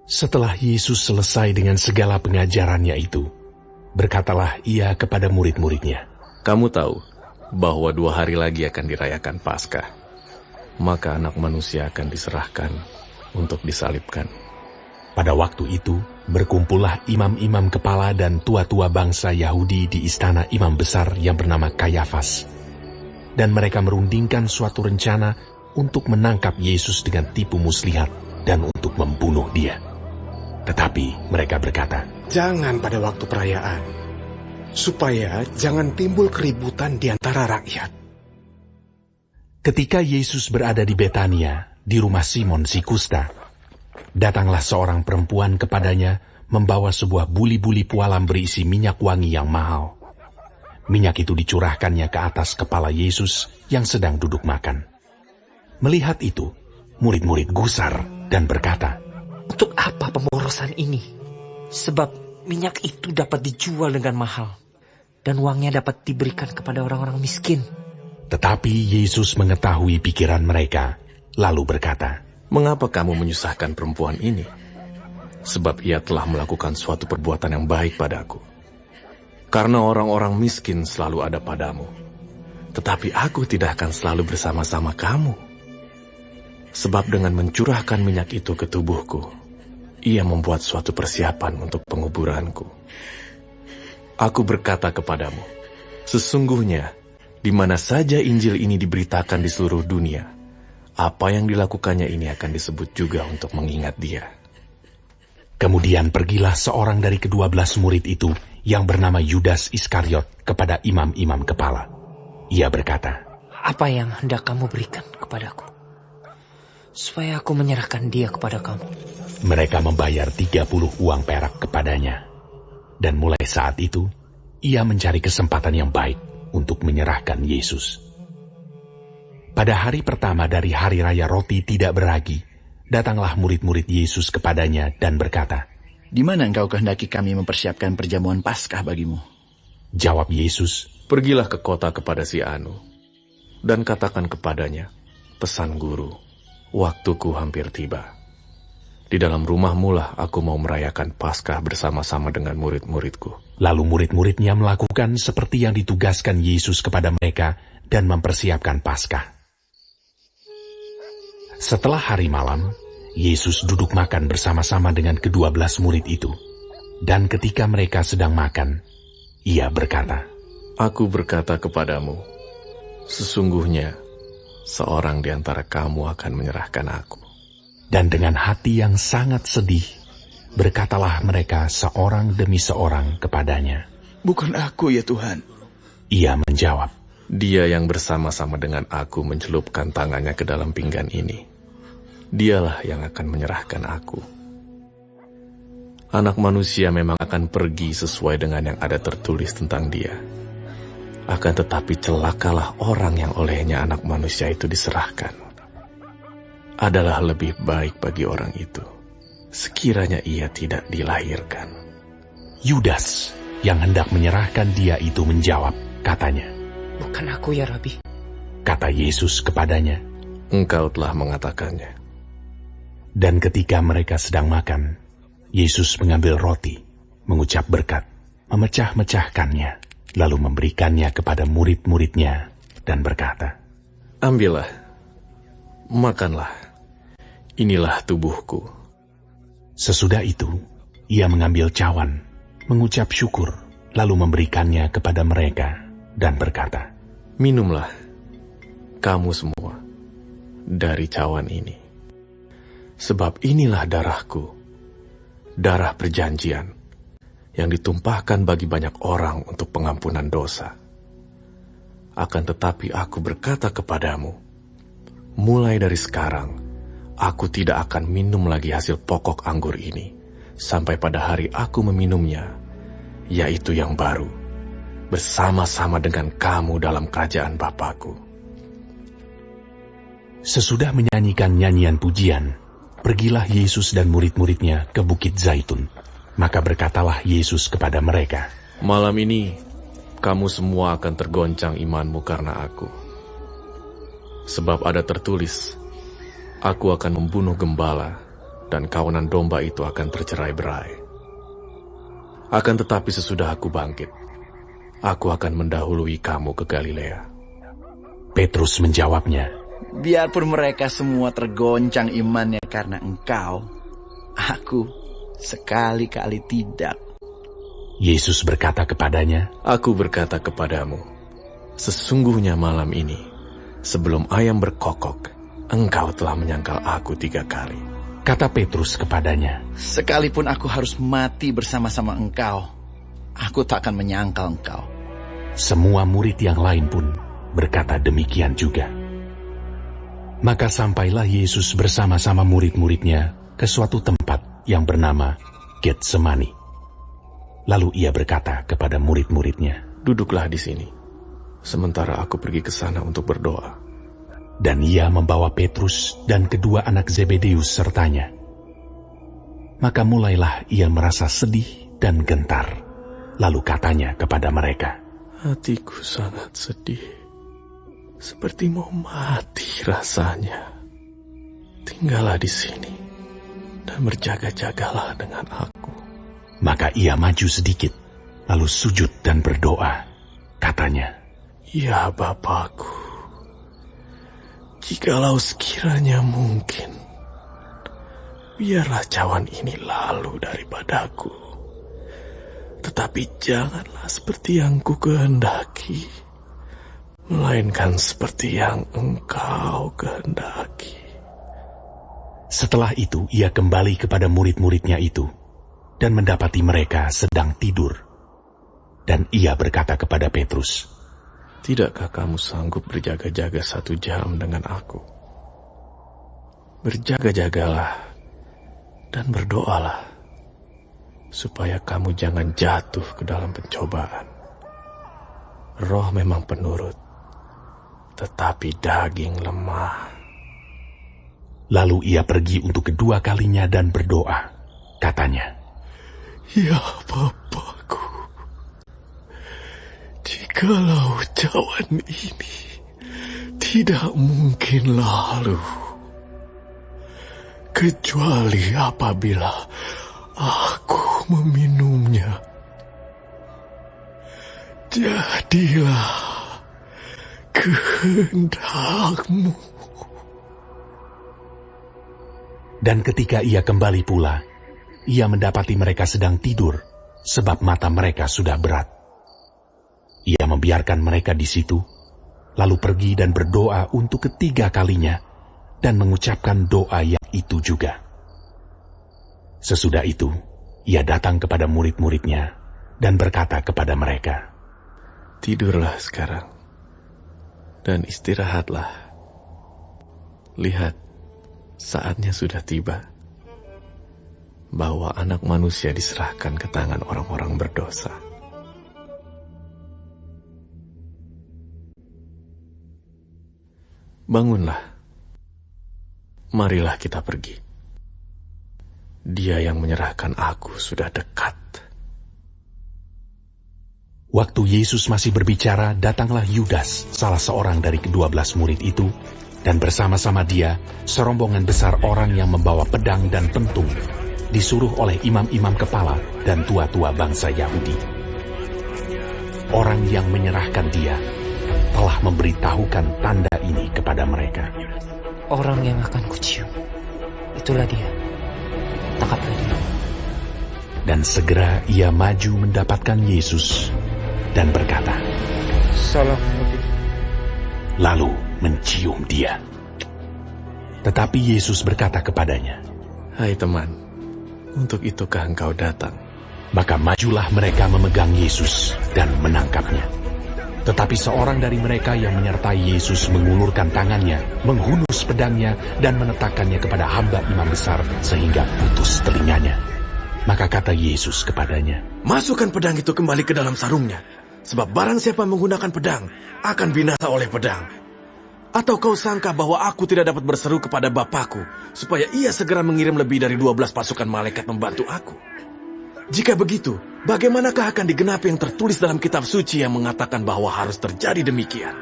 Setelah Yesus selesai dengan segala pengajarannya itu, berkatalah ia kepada murid-muridnya, "Kamu tahu bahwa 2 hari lagi akan dirayakan Paskah. Maka Anak Manusia akan diserahkan untuk disalibkan." Pada waktu itu, berkumpullah imam-imam kepala dan tua-tua bangsa Yahudi di istana imam besar yang bernama Kayafas. Dan mereka merundingkan suatu rencana untuk menangkap Yesus dengan tipu muslihat dan untuk membunuh dia. Tetapi mereka berkata, "Jangan pada waktu perayaan, supaya jangan timbul keributan di antara rakyat." Ketika Yesus berada di Betania, di rumah Simon si kusta, datanglah seorang perempuan kepadanya membawa sebuah buli-buli pualam berisi minyak wangi yang mahal. Minyak itu dicurahkannya ke atas kepala Yesus yang sedang duduk makan. Melihat itu, murid-murid gusar dan berkata, "Untuk apa pemborosan ini? Sebab minyak itu dapat dijual dengan mahal, dan uangnya dapat diberikan kepada orang-orang miskin." Tetapi Yesus mengetahui pikiran mereka, lalu berkata, "Mengapa kamu menyusahkan perempuan ini? Sebab ia telah melakukan suatu perbuatan yang baik padaku. Karena orang-orang miskin selalu ada padamu, tetapi aku tidak akan selalu bersama-sama kamu. Sebab dengan mencurahkan minyak itu ke tubuhku, ia membuat suatu persiapan untuk penguburanku. Aku berkata kepadamu, sesungguhnya di mana saja Injil ini diberitakan di seluruh dunia, apa yang dilakukannya ini akan disebut juga untuk mengingat dia." Kemudian pergilah seorang dari ke-12 murid itu yang bernama Yudas Iskariot kepada imam-imam kepala. Ia berkata, "Apa yang hendak kamu berikan kepadaku, supaya aku menyerahkan dia kepada kamu?" Mereka membayar 30 uang perak kepadanya. Dan mulai saat itu, ia mencari kesempatan yang baik untuk menyerahkan Yesus. Pada hari pertama dari hari raya roti tidak beragi, datanglah murid-murid Yesus kepadanya dan berkata, "Di mana engkau kehendaki kami mempersiapkan perjamuan Paskah bagimu?" Jawab Yesus, "Pergilah ke kota kepada si Anu, dan katakan kepadanya, pesan guru, waktuku hampir tiba. Di dalam rumahmu lah aku mau merayakan Paskah bersama-sama dengan murid-muridku." Lalu murid-muridnya melakukan seperti yang ditugaskan Yesus kepada mereka dan mempersiapkan Paskah. Setelah hari malam, Yesus duduk makan bersama-sama dengan ke-12 murid itu. Dan ketika mereka sedang makan, ia berkata, "Aku berkata kepadamu, sesungguhnya seorang di antara kamu akan menyerahkan aku." Dan dengan hati yang sangat sedih, berkatalah mereka seorang demi seorang kepadanya, "Bukan aku ya Tuhan." Ia menjawab, "Dia yang bersama-sama dengan aku mencelupkan tangannya ke dalam pinggan ini, dialah yang akan menyerahkan aku. Anak Manusia memang akan pergi sesuai dengan yang ada tertulis tentang dia. Akan tetapi celakalah orang yang olehnya Anak Manusia itu diserahkan. Adalah lebih baik bagi orang itu sekiranya ia tidak dilahirkan." Yudas yang hendak menyerahkan dia itu menjawab, katanya, "Bukan aku ya Rabi." Kata Yesus kepadanya, "Engkau telah mengatakannya." Dan ketika mereka sedang makan, Yesus mengambil roti, mengucap berkat, memecah-mecahkannya, lalu memberikannya kepada murid-muridnya dan berkata, "Ambillah, makanlah, inilah tubuhku." Sesudah itu, ia mengambil cawan, mengucap syukur, lalu memberikannya kepada mereka dan berkata, "Minumlah, kamu semua, dari cawan ini. Sebab inilah darahku, darah perjanjian, yang ditumpahkan bagi banyak orang untuk pengampunan dosa. Akan tetapi aku berkata kepadamu, mulai dari sekarang, aku tidak akan minum lagi hasil pokok anggur ini, sampai pada hari aku meminumnya, yaitu yang baru, bersama-sama dengan kamu dalam kerajaan Bapa-Ku." Sesudah menyanyikan nyanyian pujian, pergilah Yesus dan murid-muridnya ke Bukit Zaitun. Maka berkatalah Yesus kepada mereka, "Malam ini, kamu semua akan tergoncang imanmu karena aku. Sebab ada tertulis, aku akan membunuh gembala, dan kawanan domba itu akan tercerai-berai. Akan tetapi sesudah aku bangkit, aku akan mendahului kamu ke Galilea." Petrus menjawabnya, Biarpun mereka semua tergoncang imannya karena engkau, aku sekali-kali tidak. Yesus berkata kepadanya, "Aku berkata kepadamu, sesungguhnya malam ini, sebelum ayam berkokok, engkau telah menyangkal aku 3 kali." Kata Petrus kepadanya, Sekalipun aku harus mati bersama-sama engkau, aku tak akan menyangkal engkau. semua murid yang lain pun berkata demikian juga. Maka sampailah Yesus bersama-sama murid-muridnya ke suatu tempat yang bernama Getsemani. Lalu ia berkata kepada murid-muridnya, "Duduklah di sini, sementara aku pergi ke sana untuk berdoa." dan ia membawa Petrus dan kedua anak Zebedeus sertanya. Maka mulailah ia merasa sedih dan gentar. Lalu katanya kepada mereka, "Hatiku sangat sedih, seperti mau mati rasanya. Tinggallah di sini dan berjaga-jagalah dengan aku." Maka ia maju sedikit, lalu sujud dan berdoa. Katanya, "Ya Bapakku, jikalau sekiranya mungkin, biarlah cawan ini lalu daripadaku. Tetapi janganlah seperti yang ku kehendaki, melainkan seperti yang Engkau kehendaki." Setelah itu ia kembali kepada murid-muridnya itu, dan mendapati mereka sedang tidur. Dan ia berkata kepada Petrus, "Tidakkah kamu sanggup berjaga-jaga 1 jam dengan aku? Berjaga-jagalah dan berdoalah, supaya kamu jangan jatuh ke dalam pencobaan. Roh memang penurut, tetapi daging lemah." Lalu ia pergi untuk kedua kalinya dan berdoa. Katanya, "Ya Bapakku, jikalau cawan ini tidak mungkin lalu, kecuali apabila aku meminumnya, jadilah kehendak-Mu." Dan ketika ia kembali pula, ia mendapati mereka sedang tidur, sebab mata mereka sudah berat. Ia membiarkan mereka di situ, lalu pergi dan berdoa untuk ketiga kalinya, dan mengucapkan doa yang itu juga. Sesudah itu, ia datang kepada murid-muridnya, dan berkata kepada mereka, "Tidurlah sekarang, dan istirahatlah. Lihat, saatnya sudah tiba, bahwa Anak Manusia diserahkan ke tangan orang-orang berdosa. Bangunlah, marilah kita pergi. Dia yang menyerahkan aku sudah dekat." Waktu Yesus masih berbicara, datanglah Yudas, salah seorang dari ke-12 murid itu, dan bersama-sama dia serombongan besar orang yang membawa pedang dan pentung, disuruh oleh imam-imam kepala dan tua-tua bangsa Yahudi. Orang yang menyerahkan dia telah memberitahukan tanda ini kepada mereka. Orang yang akan kucium, itulah dia. Tangkaplah dia. Dan segera ia maju mendapatkan Yesus dan berkata, Salam Nabi. lalu mencium dia. Tetapi Yesus berkata kepadanya, "Hai teman, untuk itukah engkau datang?" Maka majulah mereka memegang Yesus dan menangkapnya. Tetapi seorang dari mereka yang menyertai Yesus mengulurkan tangannya, menghunus pedangnya, dan meletakkannya kepada hamba imam besar sehingga putus telinganya. Maka kata Yesus kepadanya, "Masukkan pedang itu kembali ke dalam sarungnya, sebab barang siapa menggunakan pedang akan binasa oleh pedang. Atau kau sangka bahwa aku tidak dapat berseru kepada Bapakku, supaya ia segera mengirim lebih dari 12 pasukan malaikat membantu aku? Jika begitu, bagaimanakah akan digenapi yang tertulis dalam kitab suci yang mengatakan bahwa harus terjadi demikian?"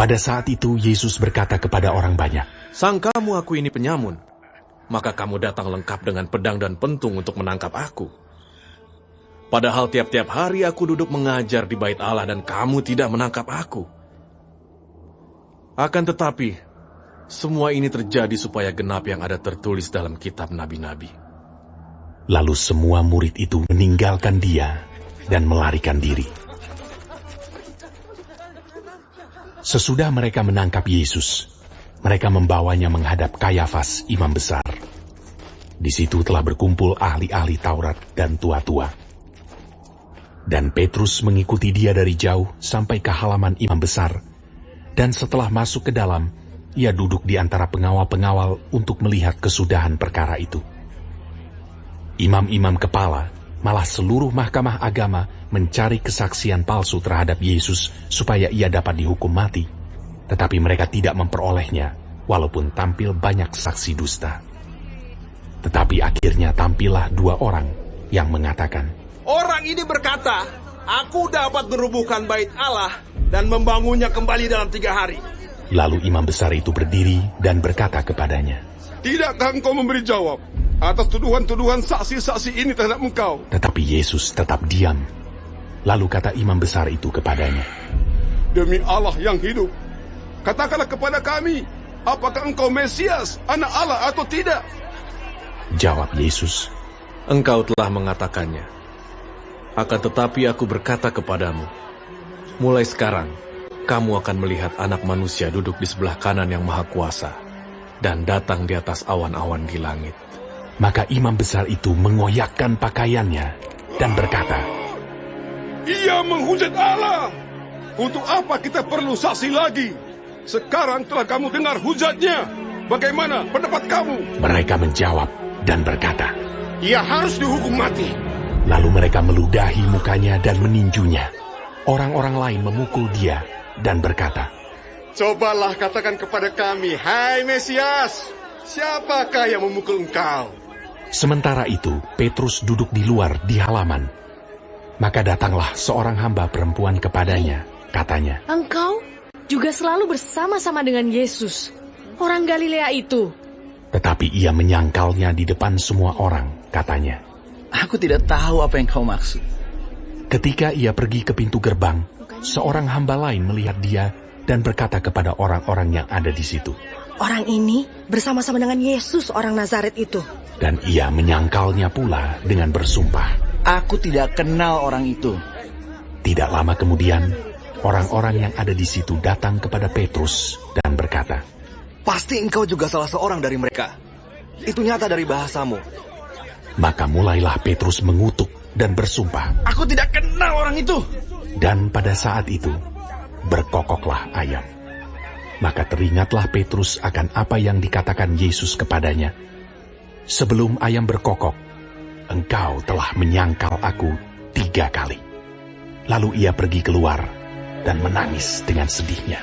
Pada saat itu Yesus berkata kepada orang banyak, "Sangkamu aku ini penyamun? maka kamu datang lengkap dengan pedang dan pentung untuk menangkap aku. Padahal tiap-tiap hari aku duduk mengajar di bait Allah dan kamu tidak menangkap aku. Akan tetapi, semua ini terjadi supaya genap yang ada tertulis dalam kitab nabi-nabi. Lalu semua murid itu meninggalkan dia dan melarikan diri. Sesudah mereka menangkap Yesus, mereka membawanya menghadap Kayafas, imam besar. Di situ telah berkumpul ahli-ahli Taurat dan tua-tua. Dan Petrus mengikuti dia dari jauh sampai ke halaman imam besar, dan setelah masuk ke dalam, ia duduk di antara pengawal-pengawal untuk melihat kesudahan perkara itu. Imam-imam kepala, malah seluruh mahkamah agama mencari kesaksian palsu terhadap Yesus supaya ia dapat dihukum mati. Tetapi mereka tidak memperolehnya, walaupun tampil banyak saksi dusta. Tetapi akhirnya tampillah 2 orang yang mengatakan, "Orang ini berkata, aku dapat merubuhkan bait Allah dan membangunnya kembali dalam 3 hari. Lalu imam besar itu berdiri dan berkata kepadanya, "Tidakkah engkau memberi jawab atas tuduhan-tuduhan saksi-saksi ini terhadap engkau?" Tetapi Yesus tetap diam. Lalu kata imam besar itu kepadanya, "Demi Allah yang hidup, katakanlah kepada kami, apakah engkau Mesias, anak Allah atau tidak?" Jawab Yesus, Engkau telah mengatakannya. Akan tetapi aku berkata kepadamu, mulai sekarang, kamu akan melihat Anak Manusia duduk di sebelah kanan yang Maha Kuasa, dan datang di atas awan-awan di langit. Maka imam besar itu mengoyakkan pakaiannya dan berkata, "Ia menghujat Allah. Untuk apa kita perlu saksi lagi? Sekarang telah kamu dengar hujatnya. Bagaimana pendapat kamu?" Mereka menjawab dan berkata, Ia harus dihukum mati. Lalu mereka meludahi mukanya dan meninjunya. Orang-orang lain memukul dia dan berkata, Cobalah katakan kepada kami, hai Mesias, siapakah yang memukul engkau? Sementara itu, Petrus duduk di luar di halaman. Maka datanglah seorang hamba perempuan kepadanya, katanya, "Engkau juga selalu bersama-sama dengan Yesus, orang Galilea itu." Tetapi ia menyangkalnya di depan semua orang, katanya, Aku tidak tahu apa yang kau maksud. ketika ia pergi ke pintu gerbang, seorang hamba lain melihat dia dan berkata kepada orang-orang yang ada di situ, "Orang ini bersama-sama dengan Yesus, orang Nazaret itu." Dan ia menyangkalnya pula dengan bersumpah. Aku tidak kenal orang itu. Tidak lama kemudian, orang-orang yang ada di situ datang kepada Petrus dan berkata, "Pasti engkau juga salah seorang dari mereka. Itu nyata dari bahasamu." Maka mulailah Petrus mengutuk dan bersumpah. Aku tidak kenal orang itu. Dan pada saat itu, berkokoklah ayam. Maka teringatlah Petrus akan apa yang dikatakan Yesus kepadanya. Sebelum ayam berkokok, engkau telah menyangkal aku 3 kali. Lalu ia pergi keluar dan menangis dengan sedihnya.